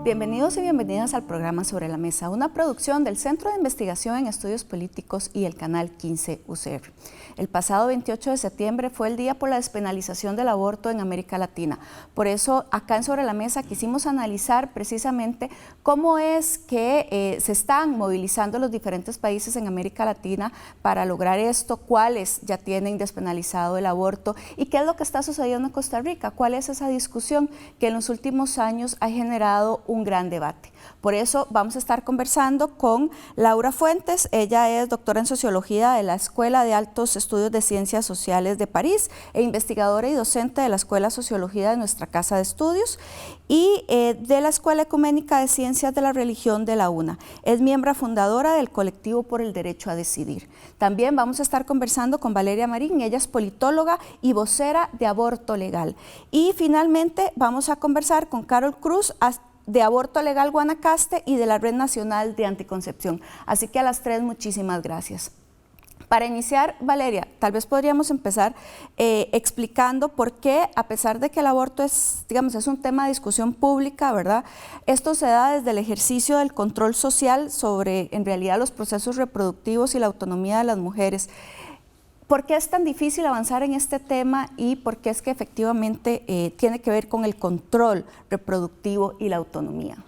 Bienvenidos y bienvenidas al programa Sobre la Mesa, una producción del Centro de Investigación en Estudios Políticos y el Canal 15 UCR. El pasado 28 de septiembre fue el día por la despenalización del aborto en América Latina. Por eso, acá en Sobre la Mesa quisimos analizar precisamente cómo es que se están movilizando los diferentes países en América Latina para lograr esto, cuáles ya tienen despenalizado el aborto y qué es lo que está sucediendo en Costa Rica, cuál es esa discusión que en los últimos años ha generado un gran debate. Por eso vamos a estar conversando con Laura Fuentes. Ella es doctora en Sociología de la Escuela de Altos Estudios de Ciencias Sociales de París e investigadora y docente de la Escuela de Sociología de nuestra Casa de Estudios y de la Escuela Ecuménica de Ciencias de la Religión de la UNA. Es miembro fundadora del Colectivo por el Derecho a Decidir. También vamos a estar conversando con Valeria Marín. Ella es politóloga y vocera de Aborto Legal. Y finalmente vamos a conversar con Carol Cruz, de Aborto Legal Guanacaste y de la Red Nacional de Anticoncepción. Así que a las tres, muchísimas gracias. Para iniciar, Valeria, tal vez podríamos empezar explicando por qué, a pesar de que el aborto es, digamos, es un tema de discusión pública, ¿verdad? Esto se da desde el ejercicio del control social sobre, en realidad, los procesos reproductivos y la autonomía de las mujeres. ¿Por qué es tan difícil avanzar en este tema y por qué es que efectivamente tiene que ver con el control reproductivo y la autonomía?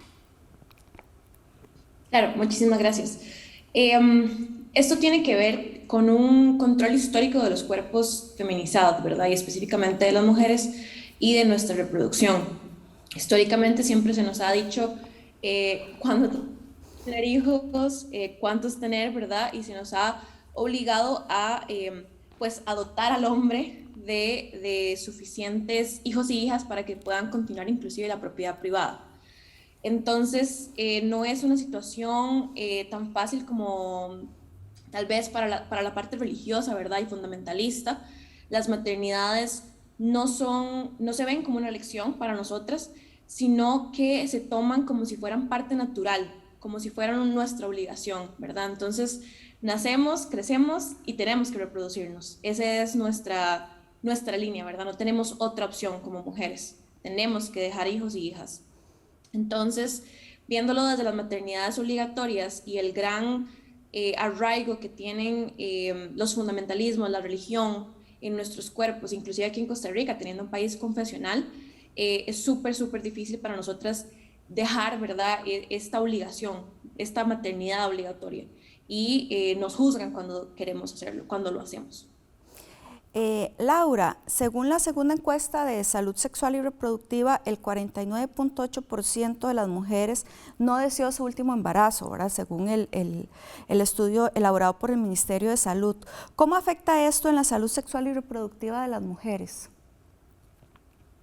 Claro, muchísimas gracias. Esto tiene que ver con un control histórico de los cuerpos feminizados, ¿verdad? Y específicamente de las mujeres y de nuestra reproducción. Históricamente siempre se nos ha dicho cuándo tener hijos, cuántos tener, ¿verdad? Y se nos ha obligado a pues adoptar al hombre de suficientes hijos y hijas para que puedan continuar inclusive la propiedad privada. Entonces, no es una situación tan fácil como tal vez para la parte religiosa, ¿verdad? Y fundamentalista. Las maternidades no se ven como una elección para nosotras, sino que se toman como si fueran parte natural, como si fueran nuestra obligación, ¿verdad? Entonces, nacemos, crecemos y tenemos que reproducirnos. Esa es nuestra línea, ¿verdad? No tenemos otra opción como mujeres. Tenemos que dejar hijos y hijas. Entonces, viéndolo desde las maternidades obligatorias y el gran arraigo que tienen los fundamentalismos, la religión en nuestros cuerpos, inclusive aquí en Costa Rica, teniendo un país confesional, es súper difícil para nosotras dejar, ¿verdad?, esta obligación, esta maternidad obligatoria. Y nos juzgan cuando queremos hacerlo, cuando lo hacemos. Laura, según la segunda encuesta de salud sexual y reproductiva, el 49.8% de las mujeres no deseó su último embarazo, ¿verdad? Según el estudio elaborado por el Ministerio de Salud. ¿Cómo afecta esto en la salud sexual y reproductiva de las mujeres?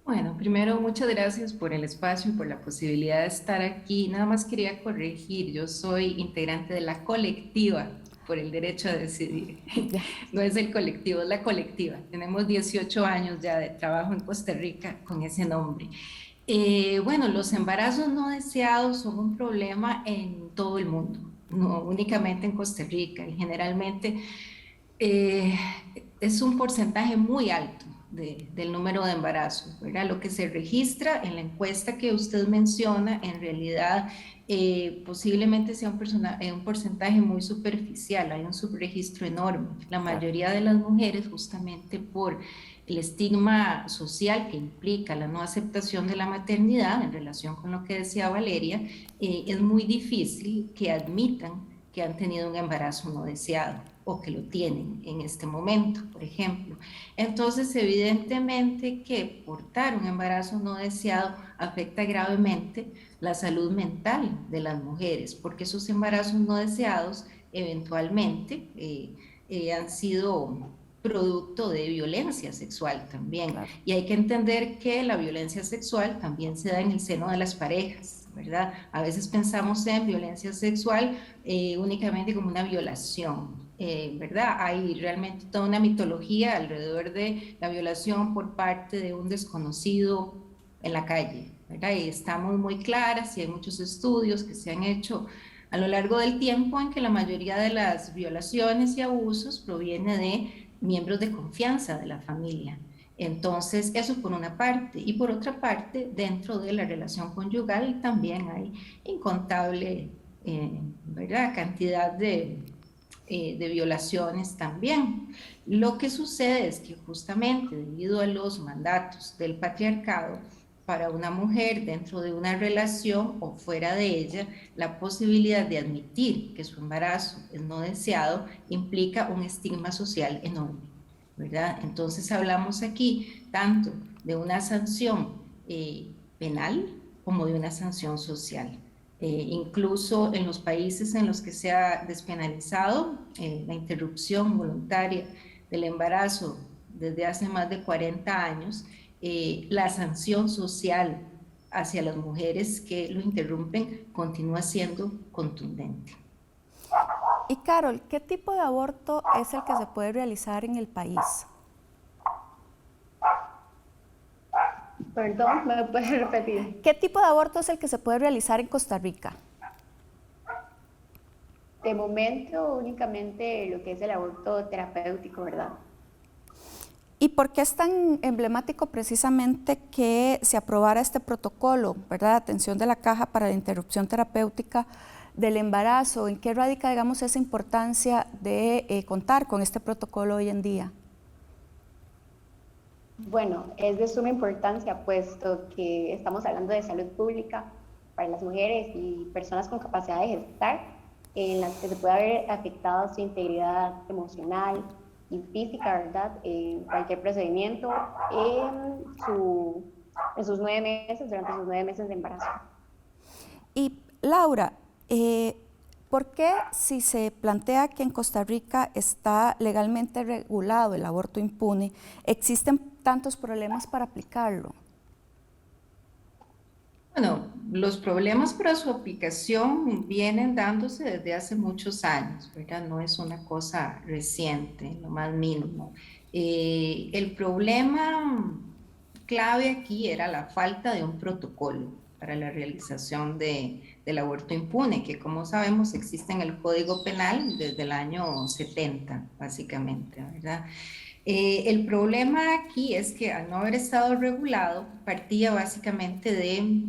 Bueno, primero muchas gracias por el espacio y por la posibilidad de estar aquí. Nada más quería corregir, yo soy integrante de la colectiva por el derecho a decidir. No es el colectivo, es la colectiva. Tenemos 18 años ya de trabajo en Costa Rica con ese nombre. Bueno, los embarazos no deseados son un problema en todo el mundo, no únicamente en Costa Rica, y generalmente es un porcentaje muy alto del número de embarazos, ¿verdad? Lo que se registra en la encuesta que usted menciona, en realidad posiblemente sea un porcentaje muy superficial, hay un subregistro enorme. La mayoría de las mujeres, justamente por el estigma social que implica la no aceptación de la maternidad, en relación con lo que decía Valeria, es muy difícil que admitan que han tenido un embarazo no deseado o que lo tienen en este momento, por ejemplo. Entonces, evidentemente que portar un embarazo no deseado afecta gravemente la salud mental de las mujeres, porque esos embarazos no deseados eventualmente han sido producto de violencia sexual también. Claro. Y hay que entender que la violencia sexual también se da en el seno de las parejas, ¿verdad? A veces pensamos en violencia sexual únicamente como una violación, ¿verdad? Hay realmente toda una mitología alrededor de la violación por parte de un desconocido en la calle, ¿verdad? Y estamos muy claras y hay muchos estudios que se han hecho a lo largo del tiempo en que la mayoría de las violaciones y abusos proviene de miembros de confianza de la familia. Entonces, eso por una parte. Y por otra parte, dentro de la relación conyugal también hay incontable, ¿verdad?, cantidad de violaciones también. Lo que sucede es que justamente debido a los mandatos del patriarcado, para una mujer dentro de una relación o fuera de ella, la posibilidad de admitir que su embarazo es no deseado implica un estigma social enorme, ¿verdad? Entonces hablamos aquí tanto de una sanción penal como de una sanción social. Incluso en los países en los que se ha despenalizado la interrupción voluntaria del embarazo desde hace más de 40 años, la sanción social hacia las mujeres que lo interrumpen continúa siendo contundente. Y Carol, ¿qué tipo de aborto es el que se puede realizar en el país? Perdón, ¿me puedes repetir? ¿Qué tipo de aborto es el que se puede realizar en Costa Rica? De momento, únicamente lo que es el aborto terapéutico, ¿verdad? ¿Y por qué es tan emblemático precisamente que se aprobara este protocolo, ¿verdad?, de atención de la caja para la interrupción terapéutica del embarazo? ¿En qué radica, digamos, esa importancia de contar con este protocolo hoy en día? Bueno, es de suma importancia puesto que estamos hablando de salud pública para las mujeres y personas con capacidad de gestar, en las que se puede haber afectado su integridad emocional y física, ¿verdad? En cualquier procedimiento en sus 9 meses, durante sus 9 meses de embarazo. Y Laura, ¿por qué si se plantea que en Costa Rica está legalmente regulado el aborto impune, existen tantos problemas para aplicarlo? Bueno, los problemas para su aplicación vienen dándose desde hace muchos años, ¿verdad? No es una cosa reciente, lo más mínimo. El problema clave aquí era la falta de un protocolo para la realización del aborto impune, que como sabemos existe en el Código Penal desde el año 70, básicamente, ¿verdad? El problema aquí es que al no haber estado regulado, partía básicamente de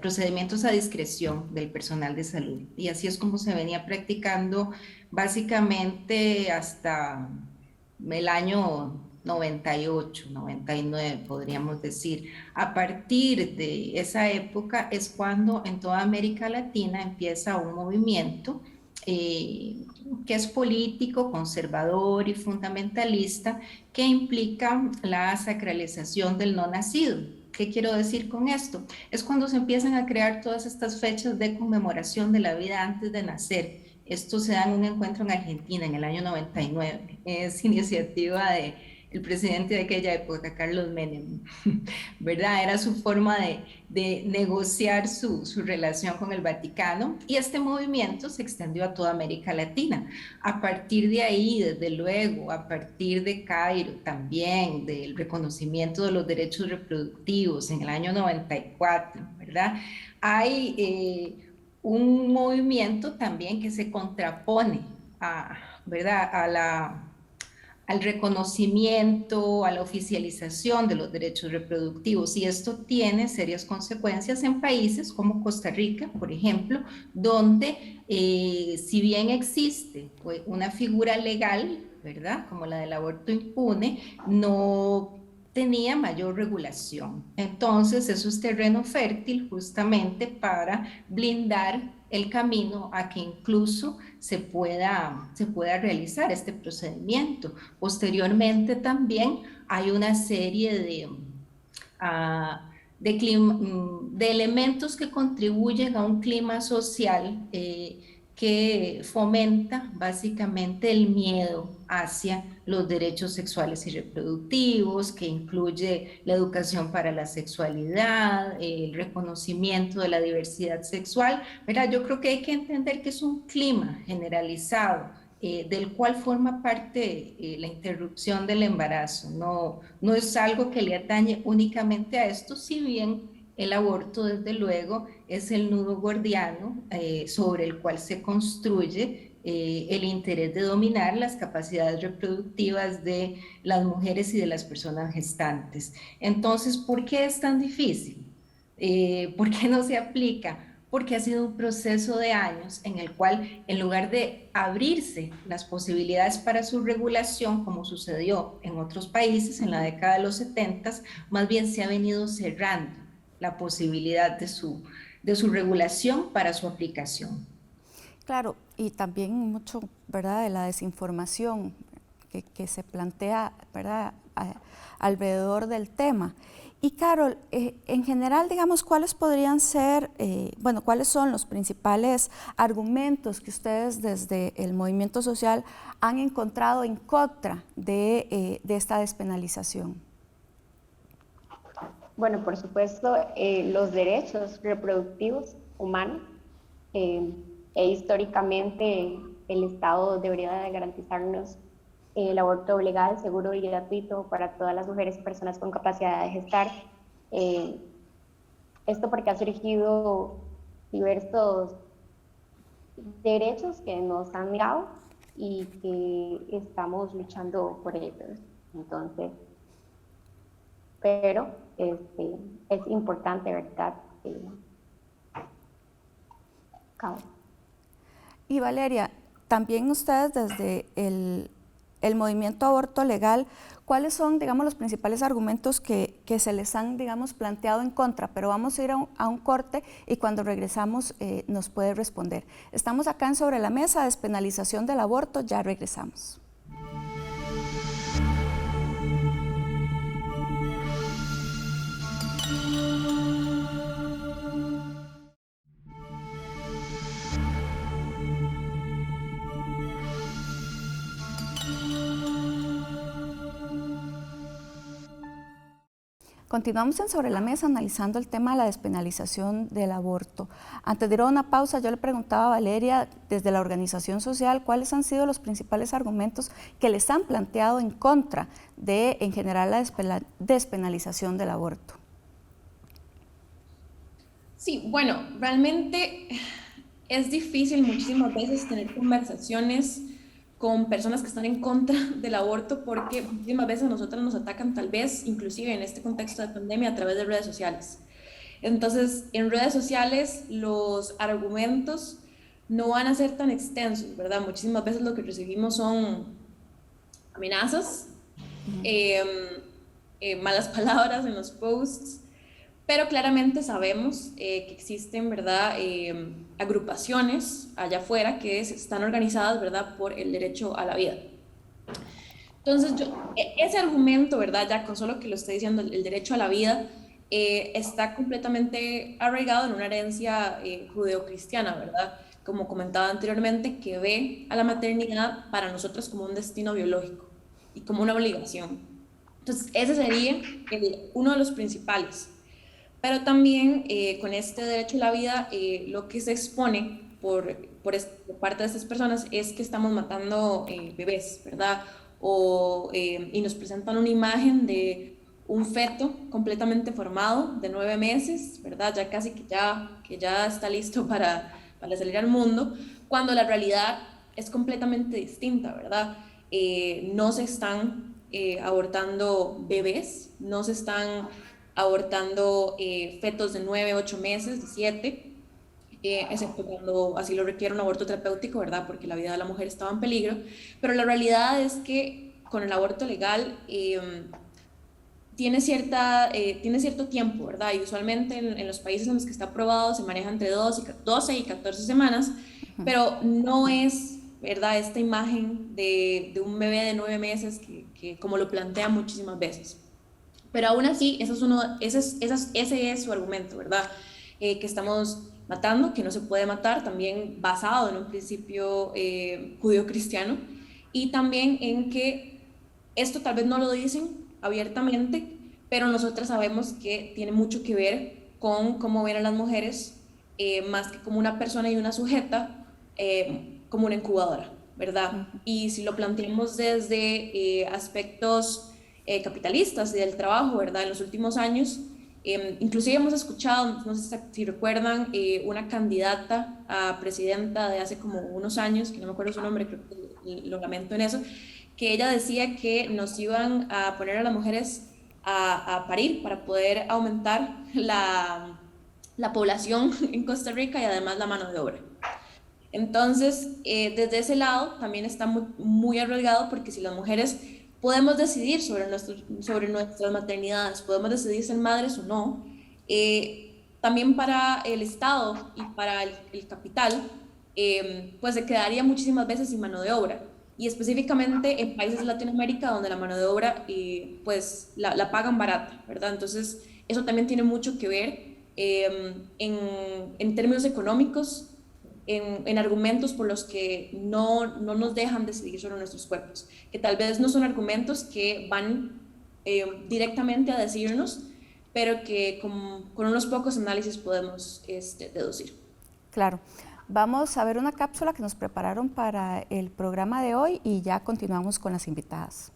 procedimientos a discreción del personal de salud. Y así es como se venía practicando básicamente hasta el año 98, 99, podríamos decir. A partir de esa época es cuando en toda América Latina empieza un movimiento que es político, conservador y fundamentalista, que implica la sacralización del no nacido. ¿Qué quiero decir con esto? Es cuando se empiezan a crear todas estas fechas de conmemoración de la vida antes de nacer. Esto se da en un encuentro en Argentina en el año 99. Es iniciativa del presidente de aquella época, Carlos Menem, ¿verdad? Era su forma de negociar su relación con el Vaticano, y este movimiento se extendió a toda América Latina. A partir de ahí, desde luego, a partir de Cairo también, del reconocimiento de los derechos reproductivos en el año 94, ¿verdad? Hay un movimiento también que se contrapone ¿verdad?, al reconocimiento, a la oficialización de los derechos reproductivos, y esto tiene serias consecuencias en países como Costa Rica, por ejemplo, donde si bien existe una figura legal, ¿verdad?, como la del aborto impune, no tenía mayor regulación. Entonces, eso es terreno fértil justamente para blindar el camino a que incluso se pueda realizar este procedimiento. Posteriormente también hay una serie de elementos que contribuyen a un clima social que que fomenta básicamente el miedo hacia los derechos sexuales y reproductivos, que incluye la educación para la sexualidad, el reconocimiento de la diversidad sexual. Mira, yo creo que hay que entender que es un clima generalizado del cual forma parte la interrupción del embarazo. No es algo que le atañe únicamente a esto, si bien el aborto, desde luego, es el nudo gordiano sobre el cual se construye el interés de dominar las capacidades reproductivas de las mujeres y de las personas gestantes. Entonces, ¿por qué es tan difícil? ¿Por qué no se aplica? Porque ha sido un proceso de años en el cual, en lugar de abrirse las posibilidades para su regulación, como sucedió en otros países en la década de los 70, más bien se ha venido cerrando la posibilidad de su regulación para su aplicación. Claro, y también mucho, ¿verdad?, de la desinformación que se plantea, ¿verdad?, alrededor del tema. Y Carol, en general, digamos, ¿cuáles podrían ser, cuáles son los principales argumentos que ustedes desde el movimiento social han encontrado en contra de esta despenalización? Bueno, por supuesto, los derechos reproductivos humanos, históricamente el Estado debería de garantizarnos el aborto legal, seguro y gratuito para todas las mujeres y personas con capacidad de gestar. Esto porque ha surgido diversos derechos que nos han negado y que estamos luchando por ellos. Entonces, pero es importante, ¿verdad? Y Valeria, también ustedes desde el movimiento aborto legal, ¿cuáles son, digamos, los principales argumentos que se les han, digamos, planteado en contra? Pero vamos a ir a un corte y cuando regresamos nos puede responder. Estamos acá en Sobre la Mesa, despenalización del aborto, ya regresamos. Continuamos en Sobre la Mesa analizando el tema de la despenalización del aborto. Antes de ir a una pausa, yo le preguntaba a Valeria, desde la organización social, ¿cuáles han sido los principales argumentos que les han planteado en contra de, en general, la despenalización del aborto? Sí, bueno, realmente es difícil muchísimas veces tener conversaciones con personas que están en contra del aborto porque muchísimas veces a nosotras nos atacan, tal vez inclusive en este contexto de pandemia, a través de redes sociales. Entonces, en redes sociales los argumentos no van a ser tan extensos, ¿verdad? Muchísimas veces lo que recibimos son amenazas, malas palabras en los posts, pero claramente sabemos que existen, ¿verdad?, agrupaciones allá afuera que están organizadas, ¿verdad?, por el derecho a la vida. Entonces, ese argumento, ¿verdad?, ya con solo que lo esté diciendo, el derecho a la vida, está completamente arraigado en una herencia judeocristiana, ¿verdad?, como comentaba anteriormente, que ve a la maternidad para nosotros como un destino biológico y como una obligación. Entonces, ese sería uno de los principales. Pero también con este derecho a la vida, lo que se expone por parte de estas personas es que estamos matando bebés, ¿verdad? Y nos presentan una imagen de un feto completamente formado de 9 meses, ¿verdad? Ya casi que ya está listo para salir al mundo, cuando la realidad es completamente distinta, ¿verdad? No se están abortando bebés, no se están abortando fetos de 9, 8 meses, de 7, excepto cuando así lo requiere un aborto terapéutico, ¿verdad? Porque la vida de la mujer estaba en peligro. Pero la realidad es que con el aborto legal tiene cierto tiempo, ¿verdad? Y usualmente en los países en los que está aprobado se maneja entre 12 y 14 semanas, pero no es, ¿verdad?, esta imagen de un bebé de 9 meses que como lo plantean muchísimas veces. Pero aún así, ese es su argumento, ¿verdad? que estamos matando, que no se puede matar, también basado en un principio judío-cristiano, y también en que esto tal vez no lo dicen abiertamente, pero nosotras sabemos que tiene mucho que ver con cómo ven a las mujeres, más que como una persona y una sujeta, como una incubadora, ¿verdad? Y si lo planteamos desde aspectos capitalistas y del trabajo, ¿verdad? En los últimos años, inclusive hemos escuchado, no sé si recuerdan, una candidata a presidenta de hace como unos años, que no me acuerdo su nombre, creo que lo lamento en eso, que ella decía que nos iban a poner a las mujeres a parir para poder aumentar la población en Costa Rica y además la mano de obra. Entonces, desde ese lado también está muy arriesgado, porque si las mujeres podemos decidir sobre nuestras maternidades, podemos decidir ser madres o no, también para el Estado y para el capital, pues se quedaría muchísimas veces sin mano de obra. Y específicamente en países de Latinoamérica, donde la mano de obra pues la pagan barata, ¿verdad? Entonces, eso también tiene mucho que ver en términos económicos, en argumentos por los que no nos dejan decidir sobre nuestros cuerpos, que tal vez no son argumentos que van directamente a decirnos, pero que con unos pocos análisis podemos deducir. Claro. Vamos a ver una cápsula que nos prepararon para el programa de hoy y ya continuamos con las invitadas.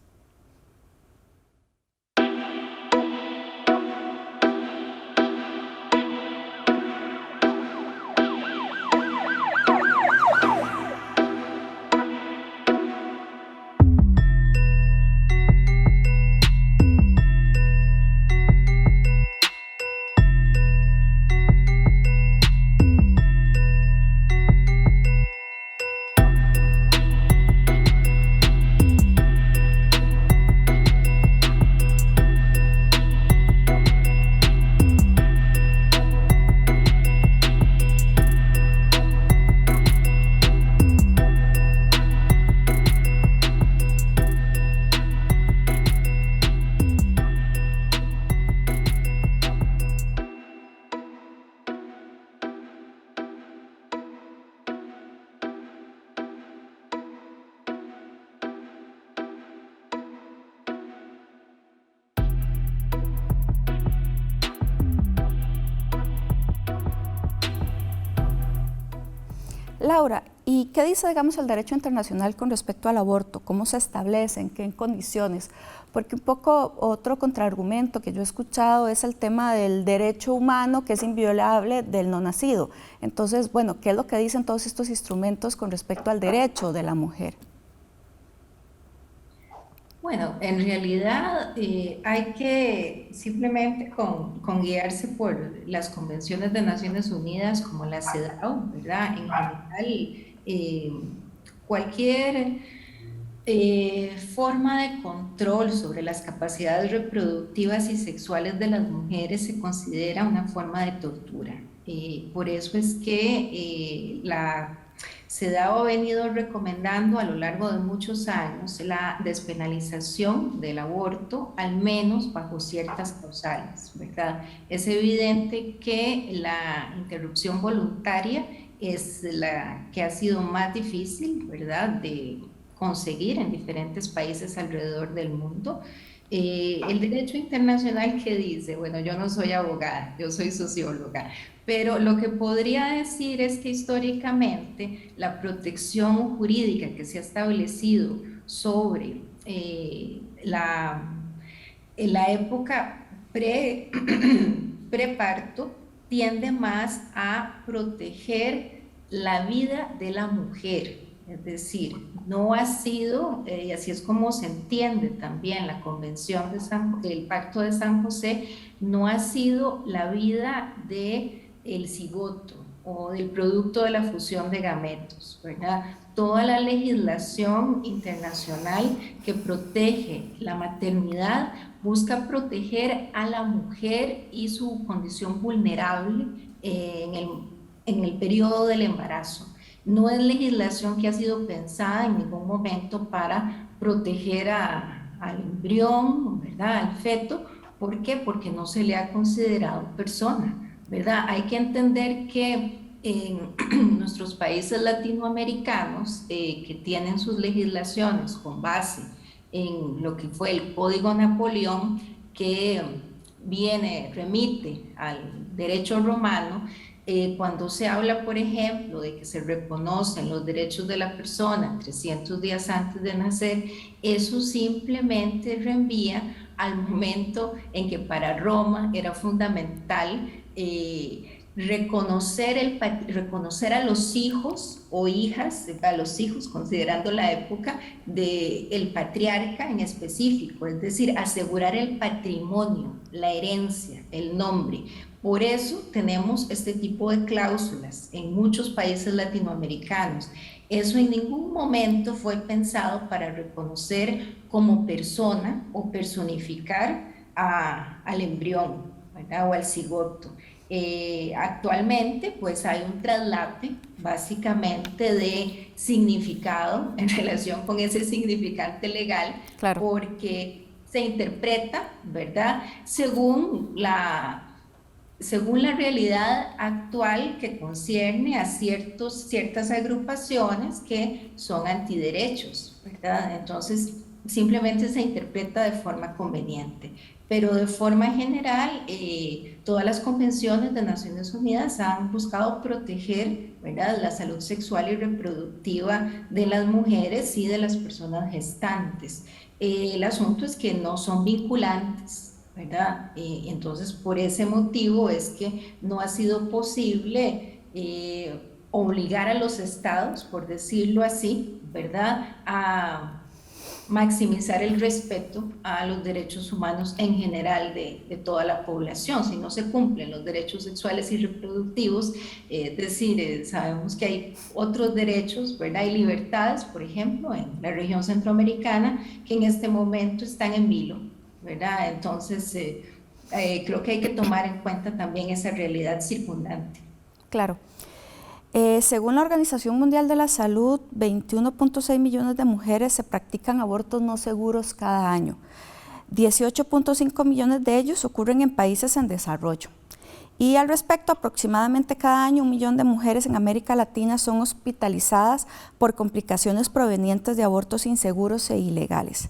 Laura, ¿y qué dice, digamos, el derecho internacional con respecto al aborto? ¿Cómo se establece? ¿En qué condiciones? Porque un poco otro contraargumento que yo he escuchado es el tema del derecho humano, que es inviolable, del no nacido. Entonces, bueno, ¿qué es lo que dicen todos estos instrumentos con respecto al derecho de la mujer? Bueno, en realidad hay que simplemente con guiarse por las convenciones de Naciones Unidas como la CEDAW, ¿verdad? En general, cualquier forma de control sobre las capacidades reproductivas y sexuales de las mujeres se considera una forma de tortura. Por eso es que la CEDAW ha venido recomendando a lo largo de muchos años la despenalización del aborto, al menos bajo ciertas causales, ¿verdad? Es evidente que la interrupción voluntaria es la que ha sido más difícil, ¿verdad?, de conseguir en diferentes países alrededor del mundo. El derecho internacional, ¿qué dice? Bueno, yo no soy abogada, yo soy socióloga, pero lo que podría decir es que históricamente la protección jurídica que se ha establecido sobre la época preparto tiende más a proteger la vida de la mujer. Es decir, no ha sido, y así es como se entiende también la Convención del Pacto de San José, no ha sido la vida del cigoto o del producto de la fusión de gametos, ¿verdad? Toda la legislación internacional que protege la maternidad busca proteger a la mujer y su condición vulnerable en el periodo del embarazo. No es legislación que ha sido pensada en ningún momento para proteger al embrión, ¿verdad?, al feto. ¿Por qué? Porque no se le ha considerado persona, ¿verdad? Hay que entender que en nuestros países latinoamericanos que tienen sus legislaciones con base en lo que fue el Código Napoleón, que remite al derecho romano, cuando se habla, por ejemplo, de que se reconocen los derechos de la persona 300 días antes de nacer, eso simplemente reenvía al momento en que para Roma era fundamental reconocer a los hijos o hijas, a los hijos considerando la época del patriarca en específico, es decir, asegurar el patrimonio, la herencia, el nombre. Por eso tenemos este tipo de cláusulas en muchos países latinoamericanos. Eso en ningún momento fue pensado para reconocer como persona o personificar al embrión, ¿verdad? O al cigoto. Actualmente pues hay un traslape básicamente de significado en relación con ese significante legal, claro, porque se interpreta, ¿verdad?, según la realidad actual que concierne a ciertas agrupaciones que son antiderechos, ¿verdad? Entonces simplemente se interpreta de forma conveniente. Pero de forma general, todas las convenciones de Naciones Unidas han buscado proteger, ¿verdad?, la salud sexual y reproductiva de las mujeres y de las personas gestantes. El asunto es que no son vinculantes, ¿verdad? Entonces, por ese motivo es que no ha sido posible obligar a los estados, por decirlo así, ¿verdad?, a maximizar el respeto a los derechos humanos en general de toda la población. Si no se cumplen los derechos sexuales y reproductivos, es decir, sabemos que hay otros derechos, ¿verdad?, y libertades, por ejemplo, en la región centroamericana, que en este momento están en vilo, ¿verdad? Entonces, creo que hay que tomar en cuenta también esa realidad circundante. Claro. Según la Organización Mundial de la Salud, 21.6 millones de mujeres se practican abortos no seguros cada año. 18.5 millones de ellos ocurren en países en desarrollo. Y al respecto, aproximadamente cada año 1 millón de mujeres en América Latina son hospitalizadas por complicaciones provenientes de abortos inseguros e ilegales.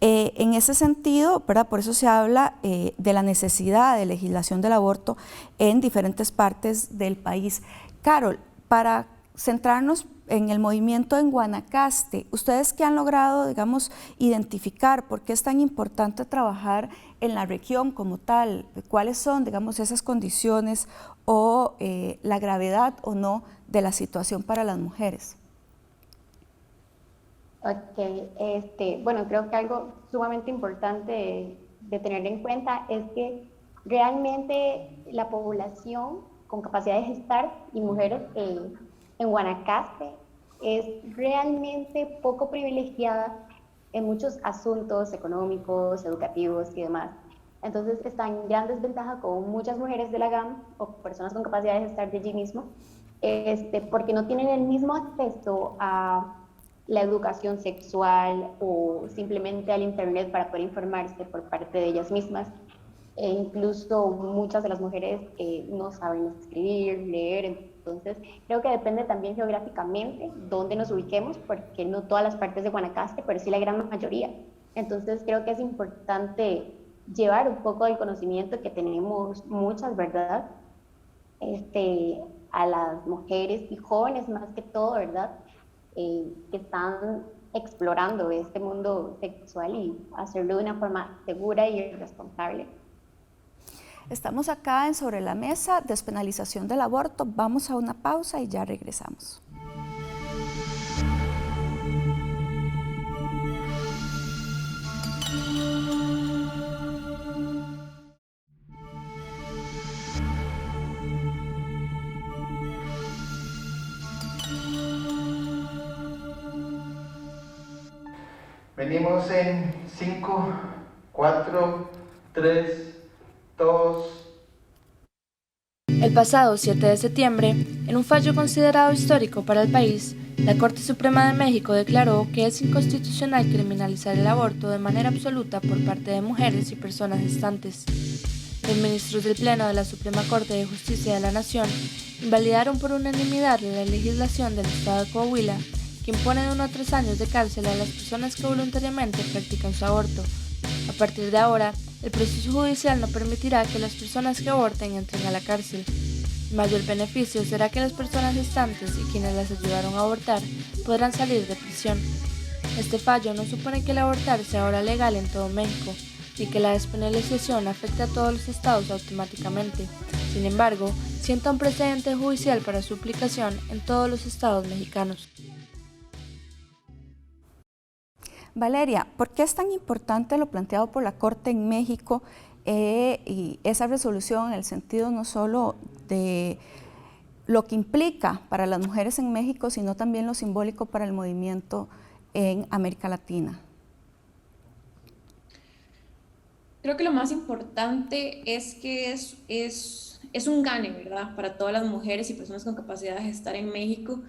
En ese sentido, ¿verdad?, por eso se habla de la necesidad de legislación del aborto en diferentes partes del país. Carol, para centrarnos en el movimiento en Guanacaste, ¿ustedes qué han logrado, digamos, identificar por qué es tan importante trabajar en la región como tal? ¿Cuáles son, digamos, esas condiciones o la gravedad o no de la situación para las mujeres? Ok, bueno, creo que algo sumamente importante de tener en cuenta es que realmente la población con capacidad de gestar y mujeres en Guanacaste es realmente poco privilegiada en muchos asuntos económicos, educativos y demás. Entonces está en gran desventaja con muchas mujeres de la GAM o personas con capacidad de gestar de allí mismo, porque no tienen el mismo acceso a la educación sexual o simplemente al internet para poder informarse por parte de ellas mismas. E incluso muchas de las mujeres no saben escribir, leer, entonces creo que depende también geográficamente dónde nos ubiquemos, porque no todas las partes de Guanacaste, pero sí la gran mayoría. Entonces creo que es importante llevar un poco del conocimiento que tenemos muchas, ¿verdad?, a las mujeres y jóvenes más que todo, ¿verdad?, que están explorando este mundo sexual y hacerlo de una forma segura y responsable. Estamos acá en Sobre la Mesa, despenalización del aborto. Vamos a una pausa y ya regresamos. Venimos en 5, 4, 3, 2. El pasado 7 de septiembre, en un fallo considerado histórico para el país, la Corte Suprema de México declaró que es inconstitucional criminalizar el aborto de manera absoluta por parte de mujeres y personas gestantes. Los ministros del Pleno de la Suprema Corte de Justicia de la Nación invalidaron por unanimidad la legislación del Estado de Coahuila que impone de 1 a 3 años de cárcel a las personas que voluntariamente practican su aborto. A partir de ahora, el proceso judicial no permitirá que las personas que aborten entren a la cárcel. El mayor beneficio será que las personas gestantes y quienes las ayudaron a abortar podrán salir de prisión. Este fallo no supone que el abortar sea ahora legal en todo México, ni que la despenalización afecte a todos los estados automáticamente. Sin embargo, sienta un precedente judicial para su aplicación en todos los estados mexicanos. Valeria, ¿por qué es tan importante lo planteado por la Corte en México y esa resolución en el sentido no solo de lo que implica para las mujeres en México, sino también lo simbólico para el movimiento en América Latina? Creo que lo más importante es que es un gane, ¿verdad? Para todas las mujeres y personas con capacidad de gestar en México,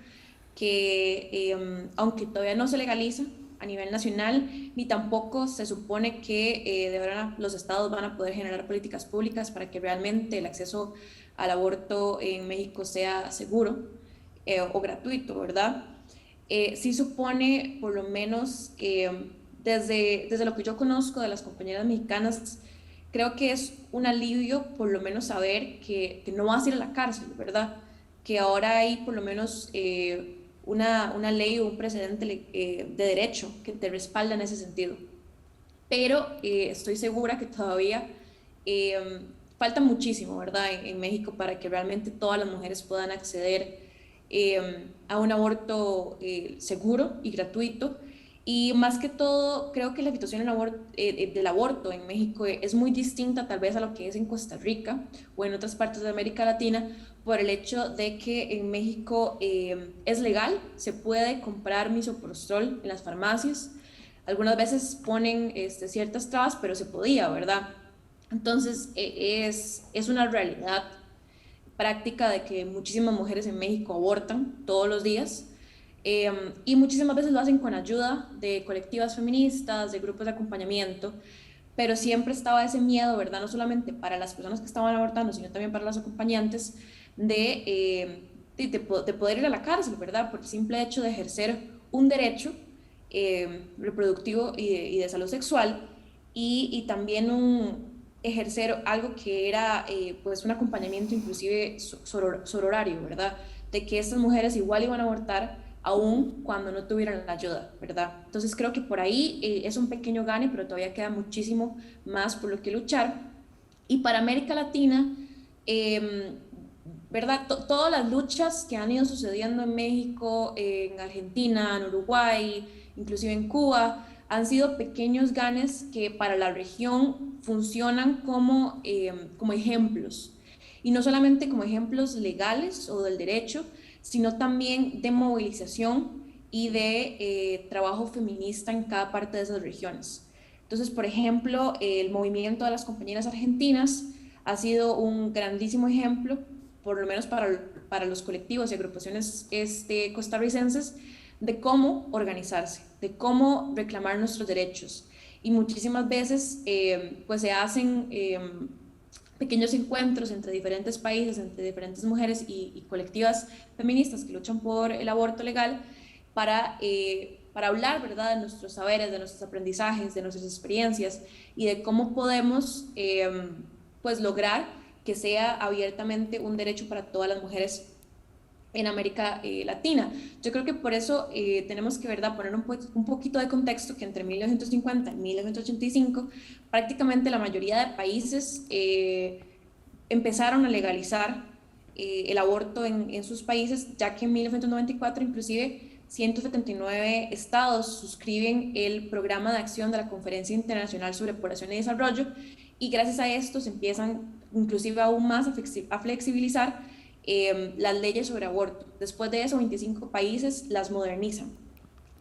que aunque todavía no se legaliza a nivel nacional, ni tampoco se supone que de verdad los estados van a poder generar políticas públicas para que realmente el acceso al aborto en México sea seguro o gratuito, ¿verdad? Sí supone, por lo menos, desde lo que yo conozco de las compañeras mexicanas, creo que es un alivio por lo menos saber que no vas a ir a la cárcel, ¿verdad? Que ahora hay por lo menos una ley o un precedente de derecho que te respalda en ese sentido. Pero estoy segura que todavía falta muchísimo, ¿verdad? En México para que realmente todas las mujeres puedan acceder a un aborto seguro y gratuito. Y más que todo, creo que la situación del aborto en México es muy distinta tal vez a lo que es en Costa Rica o en otras partes de América Latina, por el hecho de que en México es legal, se puede comprar misoprostol en las farmacias. Algunas veces ponen ciertas trabas, pero se podía, ¿verdad? Entonces es una realidad práctica de que muchísimas mujeres en México abortan todos los días. Y muchísimas veces lo hacen con ayuda de colectivas feministas, de grupos de acompañamiento, pero siempre estaba ese miedo, ¿verdad? No solamente para las personas que estaban abortando, sino también para las acompañantes de poder ir a la cárcel, ¿verdad? Por el simple hecho de ejercer un derecho reproductivo y de salud sexual y también ejercer algo que era pues un acompañamiento inclusive sororario, ¿verdad? De que estas mujeres igual iban a abortar aún cuando no tuvieran la ayuda, ¿verdad? Entonces creo que por ahí es un pequeño gane, pero todavía queda muchísimo más por lo que luchar. Y para América Latina, ¿verdad? Todas las luchas que han ido sucediendo en México, en Argentina, en Uruguay, inclusive en Cuba, han sido pequeños ganes que para la región funcionan como ejemplos. Y no solamente como ejemplos legales o del derecho, sino también de movilización y de trabajo feminista en cada parte de esas regiones. Entonces, por ejemplo, el movimiento de las compañeras argentinas ha sido un grandísimo ejemplo, por lo menos para los colectivos y agrupaciones costarricenses, de cómo organizarse, de cómo reclamar nuestros derechos. Y muchísimas veces pues se hacen pequeños encuentros entre diferentes países, entre diferentes mujeres y colectivas feministas que luchan por el aborto legal para hablar, ¿verdad?, de nuestros saberes, de nuestros aprendizajes, de nuestras experiencias y de cómo podemos pues lograr que sea abiertamente un derecho para todas las mujeres en América Latina. Yo creo que por eso tenemos que, ¿verdad?, poner un poquito de contexto que entre 1950 y 1985 prácticamente la mayoría de países empezaron a legalizar el aborto en sus países, ya que en 1994 inclusive 179 estados suscriben el programa de acción de la Conferencia Internacional sobre Población y Desarrollo, y gracias a esto se empiezan inclusive aún más a flexibilizar las leyes sobre aborto. Después de eso, 25 países las modernizan.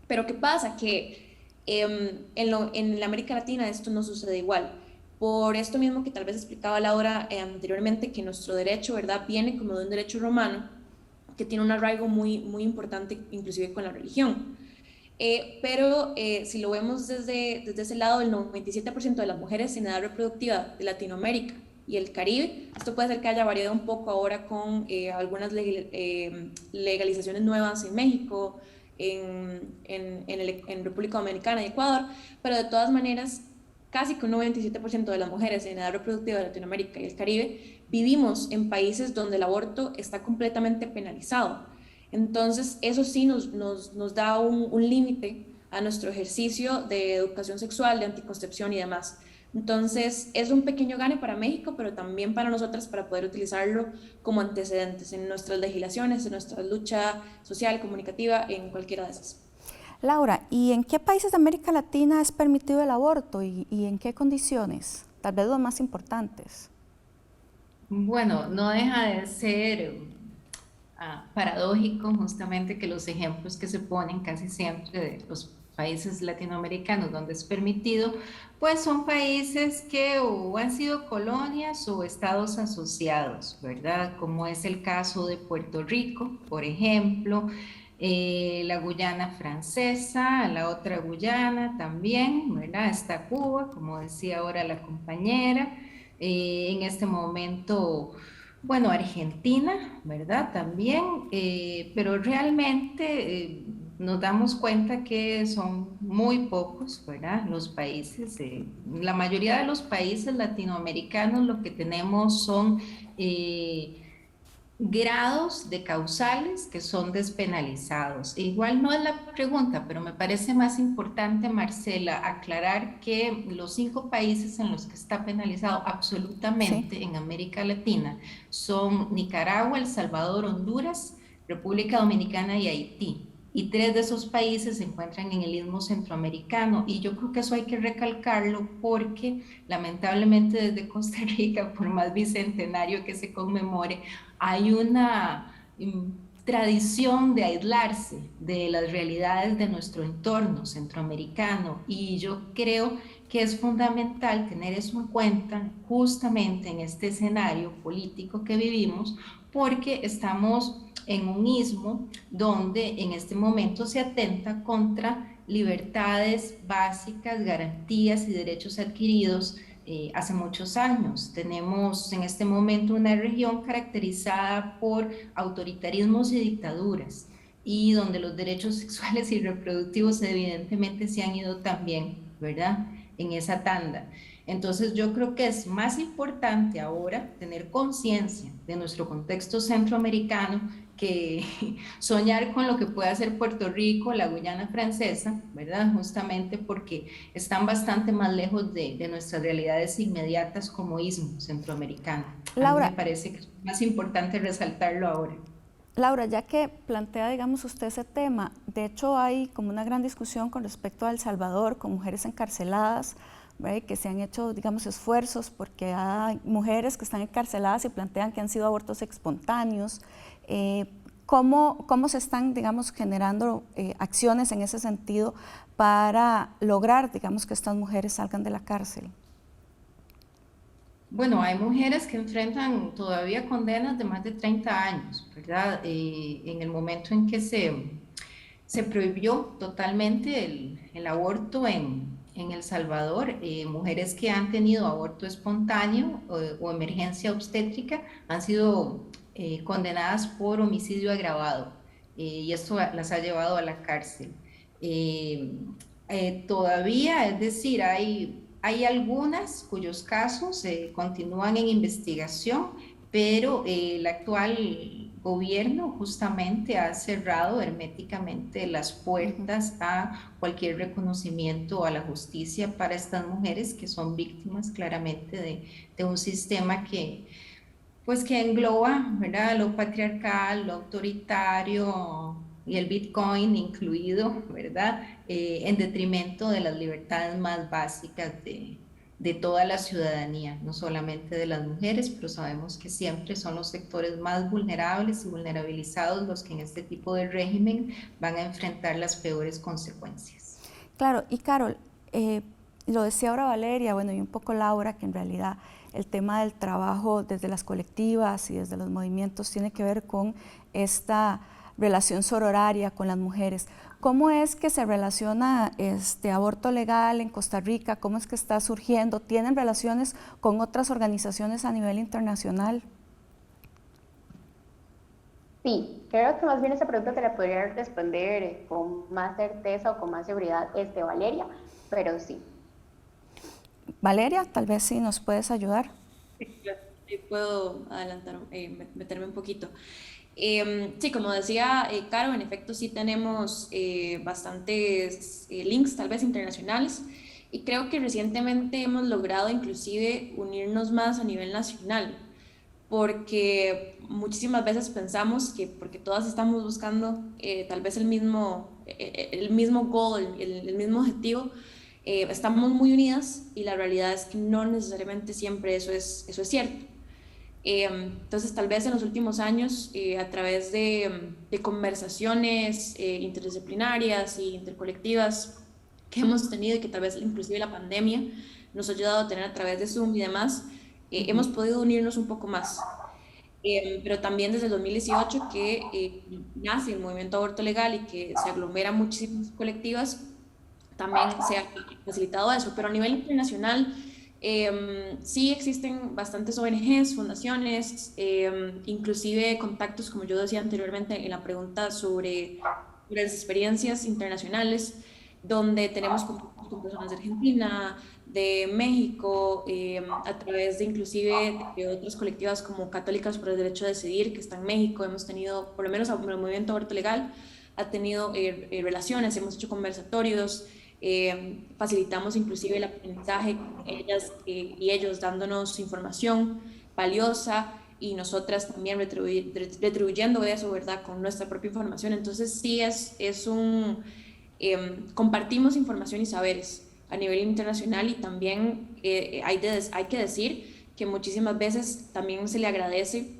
Pero ¿qué pasa? Que en la América Latina esto no sucede igual. Por esto mismo que tal vez explicaba Laura anteriormente, que nuestro derecho, ¿verdad?, viene como de un derecho romano, que tiene un arraigo muy, muy importante, inclusive con la religión. Pero si lo vemos desde ese lado, el 97% de las mujeres en edad reproductiva de Latinoamérica y el Caribe. Esto puede ser que haya variado un poco ahora con algunas legalizaciones nuevas en México, en República Dominicana y Ecuador, pero de todas maneras casi que un 97% de las mujeres en edad reproductiva de Latinoamérica y el Caribe vivimos en países donde el aborto está completamente penalizado. Entonces eso sí nos da un límite a nuestro ejercicio de educación sexual, de anticoncepción y demás. Entonces es un pequeño gane para México, pero también para nosotras para poder utilizarlo como antecedentes en nuestras legislaciones, en nuestra lucha social, comunicativa, en cualquiera de esas. Laura, ¿y en qué países de América Latina es permitido el aborto y en qué condiciones? Tal vez los más importantes. Bueno, no deja de ser paradójico justamente que los ejemplos que se ponen casi siempre de los países latinoamericanos donde es permitido, pues son países que o han sido colonias o estados asociados, ¿verdad? Como es el caso de Puerto Rico, por ejemplo, la Guyana francesa, la otra Guyana también, ¿verdad? Está Cuba, como decía ahora la compañera, en este momento, bueno, Argentina, ¿verdad? También, pero realmente nos damos cuenta que son muy pocos, ¿verdad? Los países, la mayoría de los países latinoamericanos lo que tenemos son grados de causales que son despenalizados. Igual no es la pregunta, pero me parece más importante, Marcela, aclarar que los 5 países en los que está penalizado absolutamente en América Latina son Nicaragua, El Salvador, Honduras, República Dominicana y Haití. Y 3 de esos países se encuentran en el Istmo Centroamericano. Y yo creo que eso hay que recalcarlo porque lamentablemente desde Costa Rica, por más bicentenario que se conmemore, hay una tradición de aislarse de las realidades de nuestro entorno centroamericano, y yo creo que es fundamental tener eso en cuenta justamente en este escenario político que vivimos, porque estamos en un istmo donde en este momento se atenta contra libertades básicas, garantías y derechos adquiridos hace muchos años. Tenemos en este momento una región caracterizada por autoritarismos y dictaduras, y donde los derechos sexuales y reproductivos evidentemente se han ido también, ¿verdad?, en esa tanda. Entonces yo creo que es más importante ahora tener conciencia de nuestro contexto centroamericano que soñar con lo que puede hacer Puerto Rico, la Guyana francesa, ¿verdad? Justamente porque están bastante más lejos de nuestras realidades inmediatas como istmo centroamericano. Laura, a mí me parece que es más importante resaltarlo ahora. Laura, ya que plantea, digamos, usted ese tema, de hecho hay como una gran discusión con respecto a El Salvador, con mujeres encarceladas, ¿verdad?, que se han hecho, digamos, esfuerzos porque hay mujeres que están encarceladas y plantean que han sido abortos espontáneos. ¿Cómo se están, digamos, generando acciones en ese sentido para lograr, digamos, que estas mujeres salgan de la cárcel? Bueno, hay mujeres que enfrentan todavía condenas de más de 30 años, ¿verdad? En el momento en que se prohibió totalmente el aborto en El Salvador, mujeres que han tenido aborto espontáneo o emergencia obstétrica han sido condenadas por homicidio agravado, y esto las ha llevado a la cárcel. Todavía, es decir, hay algunas cuyos casos continúan en investigación, pero el actual gobierno justamente ha cerrado herméticamente las puertas a cualquier reconocimiento a la justicia para estas mujeres que son víctimas claramente de un sistema que engloba, ¿verdad?, lo patriarcal, lo autoritario y el Bitcoin incluido, ¿verdad?, en detrimento de las libertades más básicas de toda la ciudadanía, no solamente de las mujeres, pero sabemos que siempre son los sectores más vulnerables y vulnerabilizados los que en este tipo de régimen van a enfrentar las peores consecuencias. Claro, y Carol, lo decía ahora Valeria, bueno, y un poco Laura, que en realidad el tema del trabajo desde las colectivas y desde los movimientos tiene que ver con esta relación sororaria con las mujeres. ¿Cómo es que se relaciona aborto legal en Costa Rica? ¿Cómo es que está surgiendo? ¿Tienen relaciones con otras organizaciones a nivel internacional? Sí, creo que más bien esa pregunta te la podría responder con más certeza o con más seguridad Valeria, pero sí. Valeria, tal vez sí nos puedes ayudar. Puedo adelantar, meterme un poquito. Sí, como decía Caro, en efecto sí tenemos bastantes links, tal vez internacionales, y creo que recientemente hemos logrado inclusive unirnos más a nivel nacional, porque muchísimas veces pensamos que porque todas estamos buscando tal vez el mismo goal, el mismo objetivo, estamos muy unidas, y la realidad es que no necesariamente siempre eso es cierto. Entonces, tal vez en los últimos años, a través de conversaciones interdisciplinarias e intercolectivas que hemos tenido, y que tal vez inclusive la pandemia nos ha ayudado a tener a través de Zoom y demás, hemos podido unirnos un poco más. Pero también desde el 2018 que nace el movimiento aborto legal y que se aglomeran muchísimas colectivas, también se ha facilitado eso. Pero a nivel internacional, sí existen bastantes ONGs, fundaciones, inclusive contactos, como yo decía anteriormente en la pregunta sobre las experiencias internacionales, donde tenemos contactos con personas de Argentina, de México, a través de inclusive de otras colectivas como Católicas por el Derecho a Decidir, que está en México. Hemos tenido, por lo menos el movimiento aborto legal, ha tenido relaciones, hemos hecho conversatorios, facilitamos inclusive el aprendizaje con ellas y ellos, dándonos información valiosa, y nosotras también retribuyendo eso, ¿verdad?, con nuestra propia información. Entonces sí compartimos información y saberes a nivel internacional, y también hay que decir que muchísimas veces también se le agradece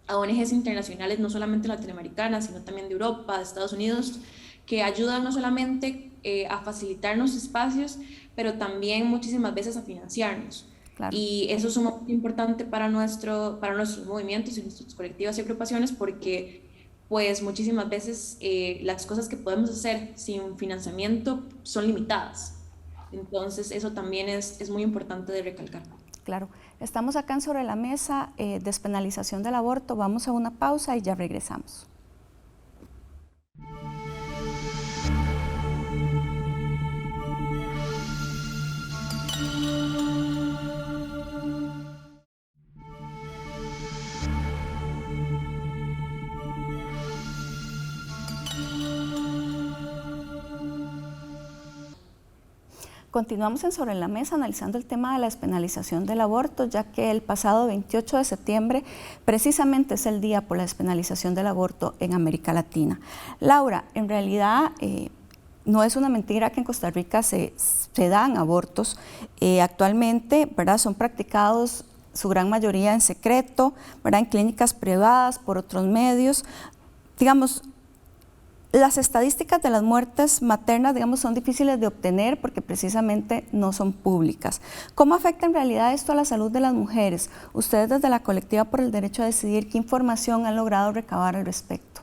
a ONGs internacionales, no solamente latinoamericanas, sino también de Europa, de Estados Unidos, que ayudan no solamente a facilitarnos espacios, pero también muchísimas veces a financiarnos. Claro. Y eso es sumamente importante para nuestros movimientos y nuestras colectivas y agrupaciones, porque pues muchísimas veces las cosas que podemos hacer sin financiamiento son limitadas. Entonces eso también es muy importante de recalcar. Claro, estamos acá en Sobre la Mesa, despenalización del aborto. Vamos a una pausa y ya regresamos. Continuamos en Sobre la Mesa analizando el tema de la despenalización del aborto, ya que el pasado 28 de septiembre precisamente es el día por la despenalización del aborto en América Latina. Laura, en realidad no es una mentira que en Costa Rica se dan abortos. Actualmente, ¿verdad?, son practicados su gran mayoría en secreto, ¿verdad?, en clínicas privadas, por otros medios. Digamos, las estadísticas de las muertes maternas, digamos, son difíciles de obtener porque precisamente no son públicas. ¿Cómo afecta en realidad esto a la salud de las mujeres? Ustedes desde la Colectiva por el Derecho a Decidir, ¿qué información han logrado recabar al respecto?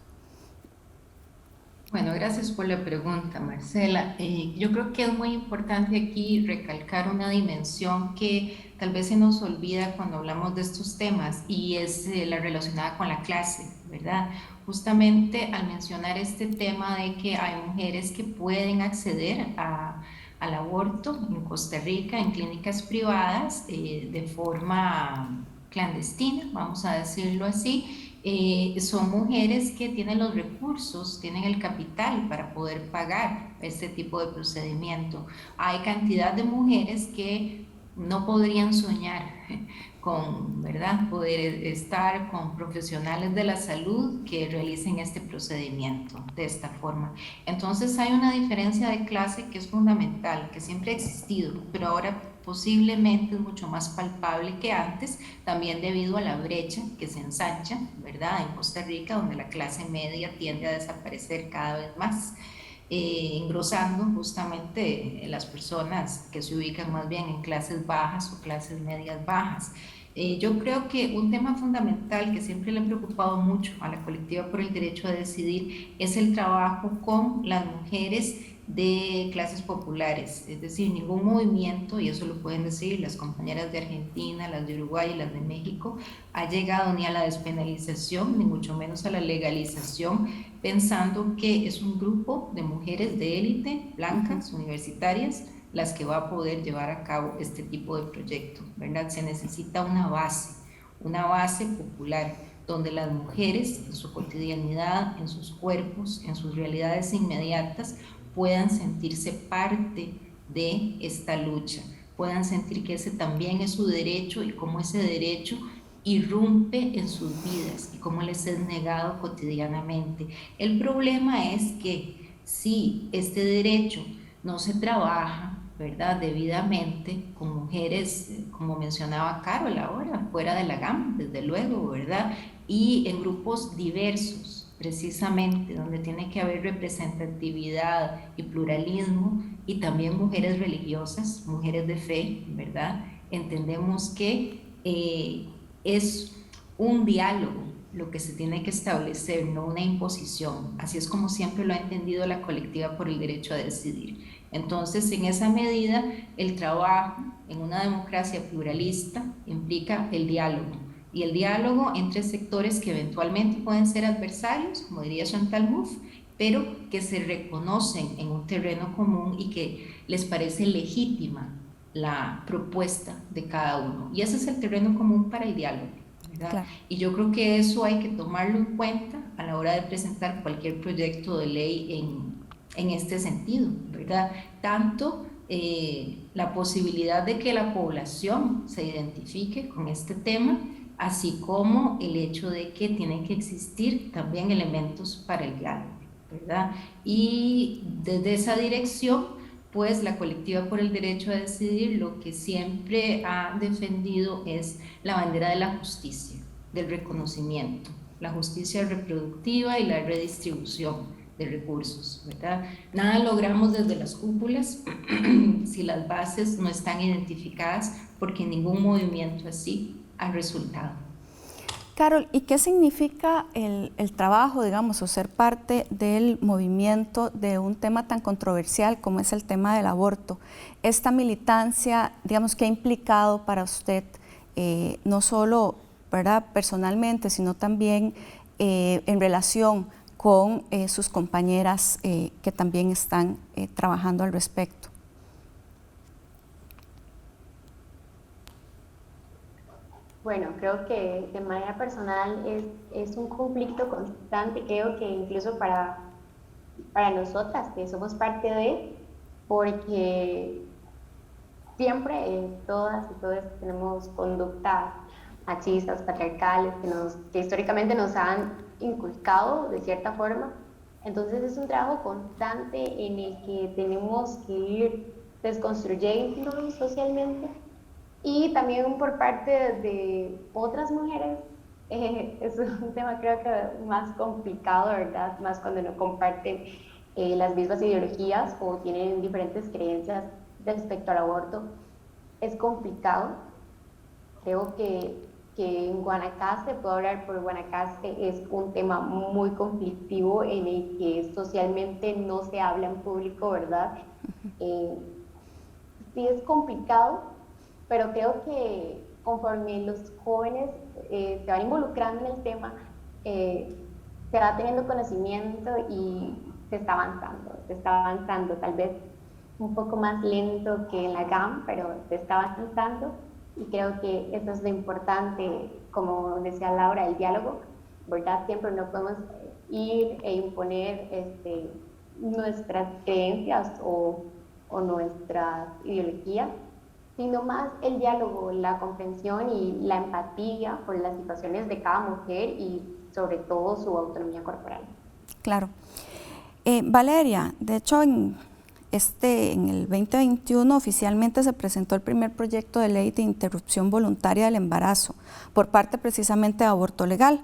Bueno, gracias por la pregunta, Marcela. Yo creo que es muy importante aquí recalcar una dimensión que tal vez se nos olvida cuando hablamos de estos temas, y es la relacionada con la clase, ¿verdad? Justamente al mencionar este tema de que hay mujeres que pueden acceder al aborto en Costa Rica en clínicas privadas de forma clandestina, vamos a decirlo así. Son mujeres que tienen los recursos, tienen el capital para poder pagar este tipo de procedimiento. Hay cantidad de mujeres que no podrían soñar con, ¿verdad?, poder estar con profesionales de la salud que realicen este procedimiento de esta forma. Entonces hay una diferencia de clase que es fundamental, que siempre ha existido, pero ahora posiblemente es mucho más palpable que antes, también debido a la brecha que se ensancha, ¿verdad?, en Costa Rica, donde la clase media tiende a desaparecer cada vez más, engrosando justamente las personas que se ubican más bien en clases bajas o clases medias bajas. Yo creo que un tema fundamental que siempre le ha preocupado mucho a la colectiva por el derecho a decidir es el trabajo con las mujeres de clases populares, es decir, ningún movimiento, y eso lo pueden decir las compañeras de Argentina, las de Uruguay y las de México, ha llegado ni a la despenalización, ni mucho menos a la legalización, pensando que es un grupo de mujeres de élite, blancas, universitarias, las que va a poder llevar a cabo este tipo de proyectos, ¿verdad? Se necesita una base popular, donde las mujeres en su cotidianidad, en sus cuerpos, en sus realidades inmediatas, puedan sentirse parte de esta lucha, puedan sentir que ese también es su derecho y cómo ese derecho irrumpe en sus vidas y cómo les es negado cotidianamente. El problema es que si este derecho no se trabaja, ¿verdad?, debidamente con mujeres, como mencionaba Carol ahora, fuera de la GAM, desde luego, ¿verdad?, y en grupos diversos, precisamente, donde tiene que haber representatividad y pluralismo, y también mujeres religiosas, mujeres de fe, ¿verdad? Entendemos que es un diálogo lo que se tiene que establecer, no una imposición. Así es como siempre lo ha entendido la colectiva por el derecho a decidir. Entonces, en esa medida, el trabajo en una democracia pluralista implica el diálogo, y el diálogo entre sectores que eventualmente pueden ser adversarios, como diría Chantal Mouffe, pero que se reconocen en un terreno común y que les parece legítima la propuesta de cada uno. Y ese es el terreno común para el diálogo, ¿verdad? Claro. Y yo creo que eso hay que tomarlo en cuenta a la hora de presentar cualquier proyecto de ley en este sentido, ¿verdad? Tanto la posibilidad de que la población se identifique con este tema, así como el hecho de que tienen que existir también elementos para el diálogo, ¿verdad? Y desde esa dirección, pues la colectiva por el derecho a decidir lo que siempre ha defendido es la bandera de la justicia, del reconocimiento, la justicia reproductiva y la redistribución de recursos, ¿verdad? Nada logramos desde las cúpulas si las bases no están identificadas, porque ningún movimiento así ha resultado. Carol, ¿y qué significa el trabajo, digamos, o ser parte del movimiento de un tema tan controversial como es el tema del aborto? Esta militancia, digamos, ¿qué ha implicado para usted, no solo, ¿verdad?, personalmente, sino también en relación con sus compañeras que también están trabajando al respecto? Bueno, creo que de manera personal es un conflicto constante, creo que incluso para nosotras que somos parte de, porque siempre todas y todos tenemos conductas machistas, patriarcales, que históricamente nos han inculcado de cierta forma. Entonces es un trabajo constante en el que tenemos que ir desconstruyendo socialmente. Y también por parte de otras mujeres, es un tema creo que más complicado, ¿verdad? Más cuando no comparten las mismas ideologías o tienen diferentes creencias respecto al aborto. Es complicado. Creo que en Guanacaste, puedo hablar por Guanacaste, es un tema muy conflictivo en el que socialmente no se habla en público, ¿verdad? Sí es complicado, pero creo que conforme los jóvenes se van involucrando en el tema, se va teniendo conocimiento y se está avanzando, tal vez un poco más lento que en la GAM, pero se está avanzando, y creo que eso es lo importante, como decía Laura, el diálogo, ¿verdad? Siempre no podemos ir e imponer nuestras creencias o nuestras ideologías, sino más el diálogo, la comprensión y la empatía por las situaciones de cada mujer y sobre todo su autonomía corporal. Claro. Valeria, de hecho en el 2021 oficialmente se presentó el primer proyecto de ley de interrupción voluntaria del embarazo por parte precisamente de Aborto Legal,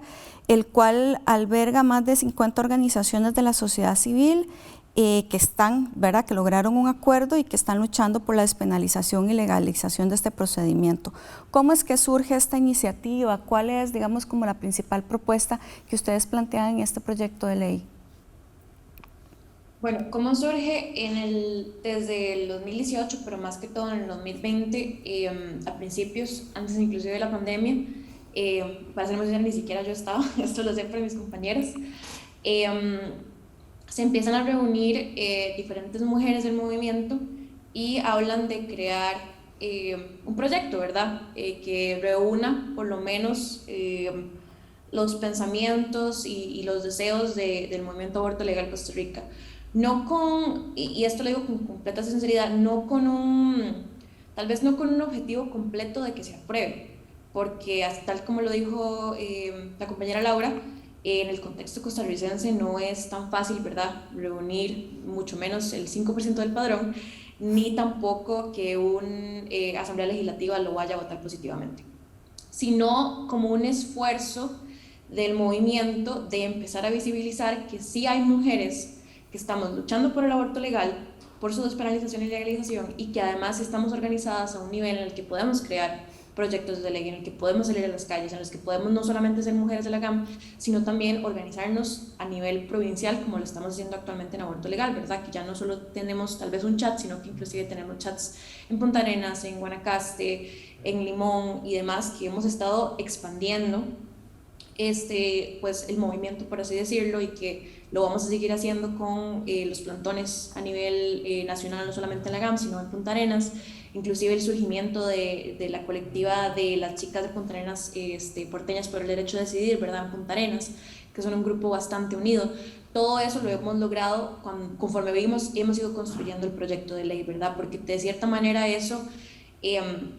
el cual alberga más de 50 organizaciones de la sociedad civil que están, ¿verdad?, que lograron un acuerdo y que están luchando por la despenalización y legalización de este procedimiento. ¿Cómo es que surge esta iniciativa? ¿Cuál es, digamos, como la principal propuesta que ustedes plantean en este proyecto de ley? Bueno, ¿cómo surge? Desde el 2018, pero más que todo en el 2020, a principios, antes inclusive de la pandemia, para ser muy sincera, ni siquiera yo estaba, esto lo sé por mis compañeros, se empiezan a reunir diferentes mujeres del movimiento y hablan de crear un proyecto, ¿verdad? Que reúna por lo menos los pensamientos y los deseos del movimiento aborto legal Costa Rica. No con, y esto lo digo con completa sinceridad, tal vez no con un objetivo completo de que se apruebe, porque tal como lo dijo la compañera Laura, en el contexto costarricense no es tan fácil, ¿verdad?, reunir mucho menos el 5% del padrón, ni tampoco que una asamblea legislativa lo vaya a votar positivamente, sino como un esfuerzo del movimiento de empezar a visibilizar que sí hay mujeres que estamos luchando por el aborto legal, por su despenalización y legalización, y que además estamos organizadas a un nivel en el que podemos crear proyectos de ley, en el que podemos salir a las calles, en los que podemos no solamente ser mujeres de la GAM, sino también organizarnos a nivel provincial, como lo estamos haciendo actualmente en aborto legal, ¿verdad? Que ya no solo tenemos tal vez un chat, sino que inclusive tenemos chats en Punta Arenas, en Guanacaste, en Limón y demás, que hemos estado expandiendo pues el movimiento, por así decirlo, y que lo vamos a seguir haciendo con los plantones a nivel nacional, no solamente en la GAM, sino en Punta Arenas, inclusive el surgimiento de la colectiva de las chicas de Punta Arenas porteñas por el derecho a decidir, ¿verdad?, en Punta Arenas, que son un grupo bastante unido. Todo eso lo hemos logrado conforme hemos ido construyendo el proyecto de ley, ¿verdad?, porque de cierta manera eso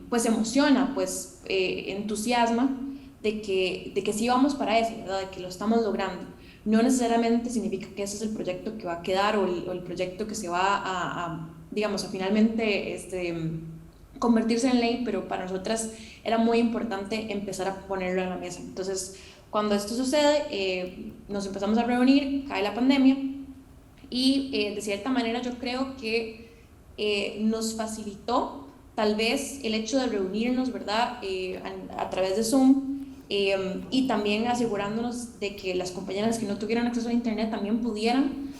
pues emociona, pues entusiasma de que sí vamos para eso, ¿verdad?, de que lo estamos logrando. No necesariamente significa que ese es el proyecto que va a quedar o el proyecto que se va digamos, a finalmente convertirse en ley, pero para nosotras era muy importante empezar a ponerlo en la mesa. Entonces, cuando esto sucede, nos empezamos a reunir, cae la pandemia y de cierta manera yo creo que nos facilitó tal vez el hecho de reunirnos, ¿verdad?, a través de Zoom, y también asegurándonos de que las compañeras que no tuvieran acceso a internet también pudieran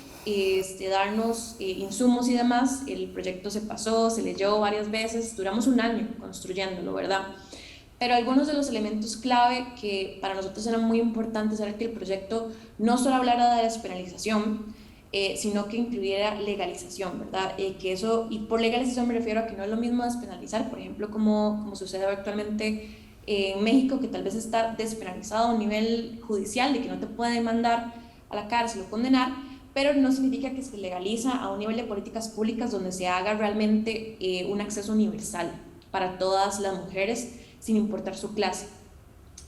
darnos insumos y demás. El proyecto se pasó, se leyó varias veces, duramos un año construyéndolo, ¿verdad? Pero algunos de los elementos clave que para nosotros eran muy importantes era que el proyecto no solo hablara de despenalización, sino que incluyera legalización, ¿verdad? Que eso, y por legalización me refiero a que no es lo mismo despenalizar, por ejemplo, como sucede actualmente en México, que tal vez está despenalizado a un nivel judicial, de que no te pueden mandar a la cárcel o condenar, pero no significa que se legaliza a un nivel de políticas públicas donde se haga realmente un acceso universal para todas las mujeres, sin importar su clase.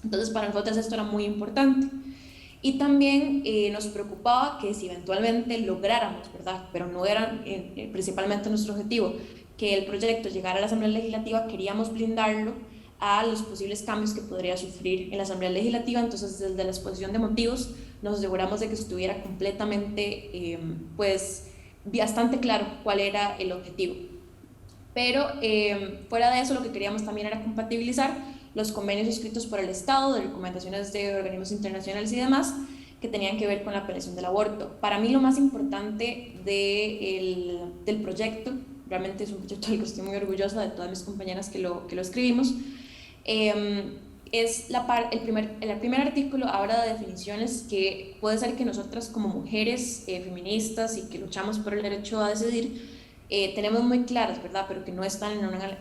Entonces, para nosotros esto era muy importante. Y también nos preocupaba que si eventualmente lográramos, ¿verdad?, pero no era principalmente nuestro objetivo, que el proyecto llegara a la Asamblea Legislativa, queríamos blindarlo a los posibles cambios que podría sufrir en la Asamblea Legislativa. Entonces, desde la exposición de motivos nos aseguramos de que estuviera completamente pues bastante claro cuál era el objetivo. Pero fuera de eso, lo que queríamos también era compatibilizar los convenios escritos por el Estado, de recomendaciones de organismos internacionales y demás, que tenían que ver con la apelación del aborto. Para mí lo más importante del proyecto, realmente es un proyecto del que estoy muy orgullosa de todas mis compañeras que lo escribimos, es el primer artículo habla de definiciones que puede ser que nosotras como mujeres feministas y que luchamos por el derecho a decidir tenemos muy claras, ¿verdad?, pero que no están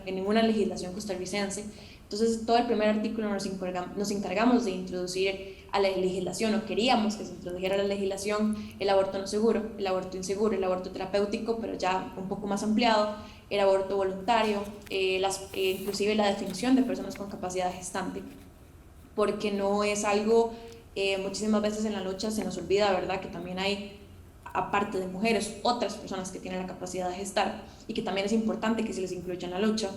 en ninguna legislación costarricense. Entonces, todo el primer artículo nos encargamos de introducir a la legislación, o queríamos que se introdujera a la legislación, el aborto no seguro, el aborto inseguro, el aborto terapéutico, pero ya un poco más ampliado, el aborto voluntario, inclusive la definición de personas con capacidad gestante, porque no es algo, muchísimas veces en la lucha se nos olvida, ¿verdad?, que también hay, aparte de mujeres, otras personas que tienen la capacidad de gestar y que también es importante que se les incluya en la lucha.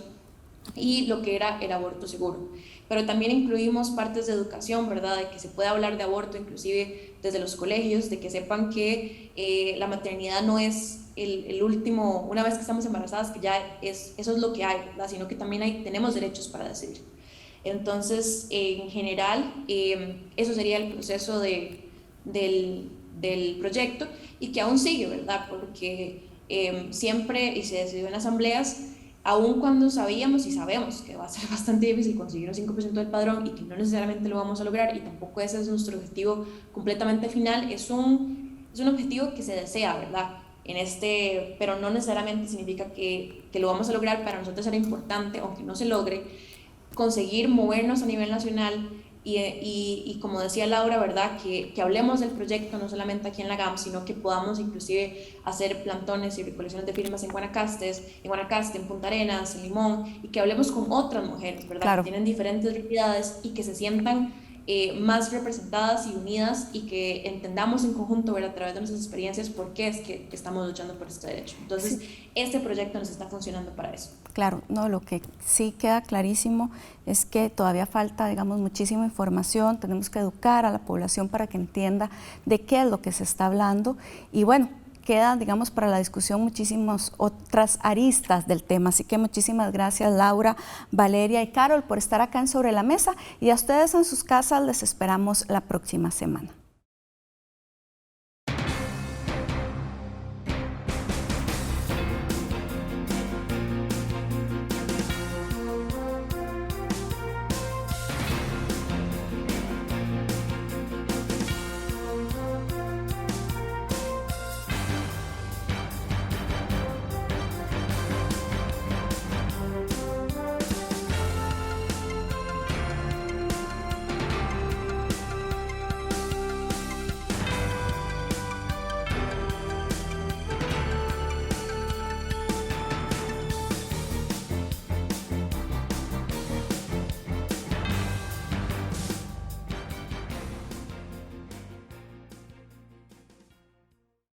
y lo que era el aborto seguro. Pero también incluimos partes de educación, ¿verdad? De que se puede hablar de aborto inclusive desde los colegios, de que sepan que la maternidad no es el último, una vez que estamos embarazadas, que ya eso es lo que hay, ¿verdad? Sino que también tenemos derechos para decidir. Entonces, en general, eso sería el proceso del proyecto, y que aún sigue, ¿verdad? Porque siempre, y se decidió en asambleas, aun cuando sabíamos y sabemos que va a ser bastante difícil conseguir un 5% del padrón y que no necesariamente lo vamos a lograr, y tampoco ese es nuestro objetivo completamente final, es un objetivo que se desea, ¿verdad? Pero no necesariamente significa que lo vamos a lograr. Para nosotros era importante, aunque no se logre, conseguir movernos a nivel nacional y como decía Laura, ¿verdad? Que hablemos del proyecto no solamente aquí en la GAM, sino que podamos inclusive hacer plantones y recolecciones de firmas en Guanacaste, en Punta Arenas, en Limón, y que hablemos con otras mujeres, ¿verdad? Claro. Que tienen diferentes realidades y que se sientan más representadas y unidas, y que entendamos en conjunto, ¿verdad? A través de nuestras experiencias por qué es que estamos luchando por este derecho. Entonces, este proyecto nos está funcionando para eso. Claro, no, lo que sí queda clarísimo es que todavía falta, digamos, muchísima información. Tenemos que educar a la población para que entienda de qué es lo que se está hablando, y bueno, quedan, digamos, para la discusión muchísimas otras aristas del tema. Así que muchísimas gracias, Laura, Valeria y Carol, por estar acá en Sobre la Mesa, y a ustedes en sus casas les esperamos la próxima semana.